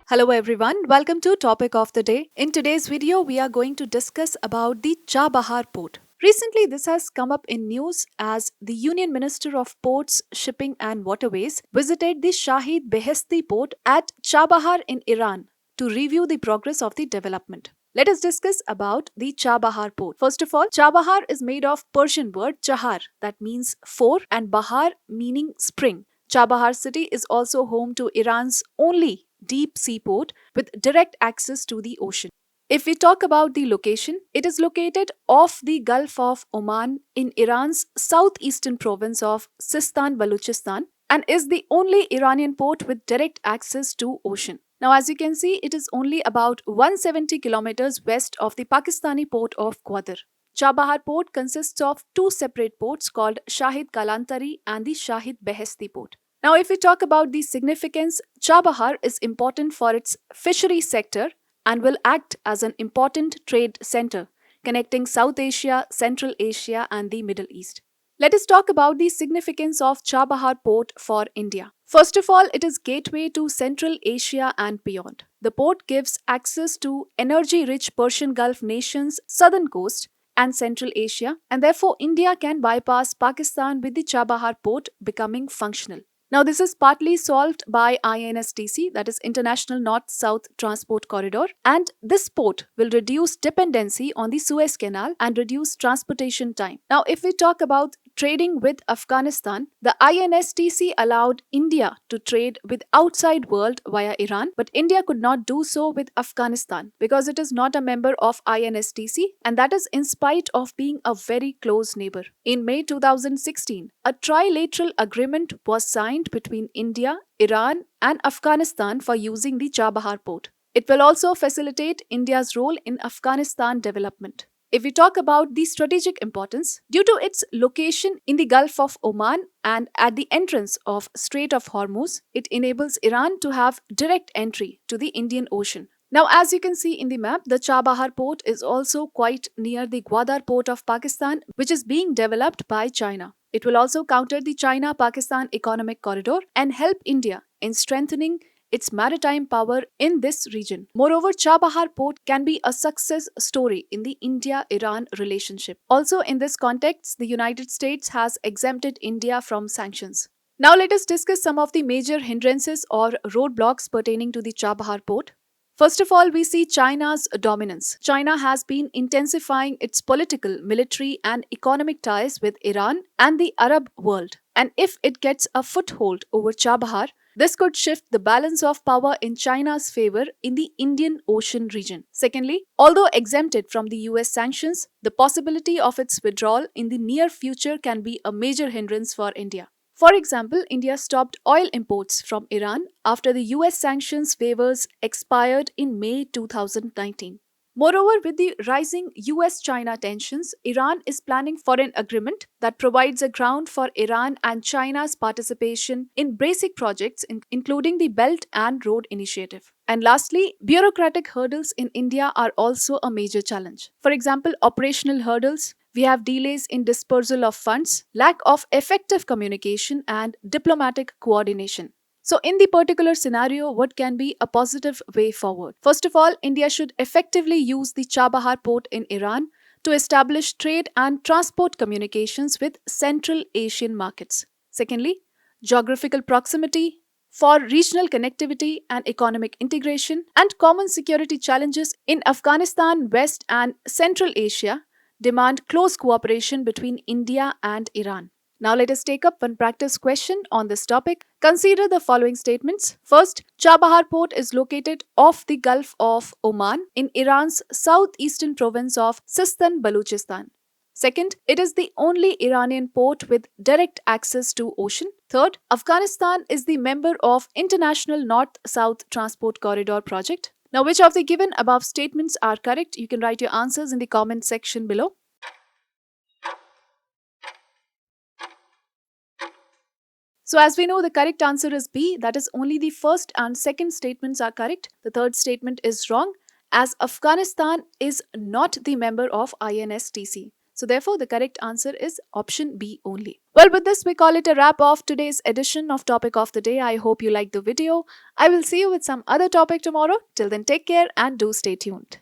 Hello everyone, welcome to Topic of the Day. In today's video, we are going to discuss about the Chabahar Port. Recently, this has come up in news as the Union Minister of Ports, Shipping and Waterways visited the Shahid Behestti port at Chabahar in Iran to review the progress of the development. Let us discuss about the Chabahar port. First of all, Chabahar is made of Persian word Chahar, that means four, and bahar meaning spring. Chabahar city is also home to Iran's only deep seaport with direct access to the ocean. If we talk about the location, it is located off the Gulf of Oman in Iran's southeastern province of Sistan Baluchistan and is the only Iranian port with direct access to ocean. Now, as you can see, it is only about 170 kilometers west of the Pakistani port of Gwadar. Chabahar port consists of two separate ports called Shahid Kalantari and the Shahid Behestti port. Now, if we talk about the significance, Chabahar is important for its fishery sector and will act as an important trade center connecting South Asia, Central Asia, and the Middle East. Let us talk about the significance of Chabahar port for India. First of all, it is gateway to Central Asia and beyond. The port gives access to energy-rich Persian Gulf nations' southern coast and Central Asia, and therefore India can bypass Pakistan with the Chabahar port becoming functional. Now, this is partly solved by INSTC, that is International North-South Transport Corridor, and this port will reduce dependency on the Suez Canal and reduce transportation time. Now, if we talk about trading with Afghanistan, the INSTC allowed India to trade with outside world via Iran, but India could not do so with Afghanistan because it is not a member of INSTC, and that is in spite of being a very close neighbor. In May 2016, a trilateral agreement was signed between India, Iran, and Afghanistan for using the Chabahar port. It will also facilitate India's role in Afghanistan development. If we talk about the strategic importance, due to its location in the Gulf of Oman and at the entrance of Strait of Hormuz, it enables Iran to have direct entry to the Indian Ocean. Now, as you can see in the map, the Chabahar port is also quite near the Gwadar port of Pakistan, which is being developed by China. It will also counter the China-Pakistan economic corridor and help India in strengthening its maritime power in this region. Moreover, Chabahar port can be a success story in the India-Iran relationship. Also, in this context, the United States has exempted India from sanctions. Now, let us discuss some of the major hindrances or roadblocks pertaining to the Chabahar port. First of all, we see China's dominance. China has been intensifying its political, military, and economic ties with Iran and the Arab world. And if it gets a foothold over Chabahar, this could shift the balance of power in China's favor in the Indian Ocean region. Secondly, although exempted from the US sanctions, the possibility of its withdrawal in the near future can be a major hindrance for India. For example, India stopped oil imports from Iran after the US sanctions waivers expired in May 2019. Moreover, with the rising US-China tensions, Iran is planning for an agreement that provides a ground for Iran and China's participation in basic projects, including the Belt and Road Initiative. And lastly, bureaucratic hurdles in India are also a major challenge. For example, operational hurdles. We have delays in dispersal of funds, lack of effective communication, and diplomatic coordination. So, in the particular scenario, what can be a positive way forward? First of all, India should effectively use the Chabahar port in Iran to establish trade and transport communications with Central Asian markets. Secondly, geographical proximity for regional connectivity and economic integration and common security challenges in Afghanistan, West and Central Asia demand close cooperation between India and Iran. Now let us take up one practice question on this topic. Consider the following statements. First, Chabahar port is located off the Gulf of Oman in Iran's southeastern province of Sistan Baluchistan. Second, it is the only Iranian port with direct access to ocean. Third, Afghanistan is the member of International North-South Transport Corridor project. Now, which of the given above statements are correct? You can write your answers in the comment section below. So as we know, the correct answer is B, that is only the first and second statements are correct. The third statement is wrong as Afghanistan is not the member of INSTC. So therefore, the correct answer is option B only. Well, with this, we call it a wrap of today's edition of Topic of the Day. I hope you liked the video. I will see you with some other topic tomorrow. Till then, take care and do stay tuned.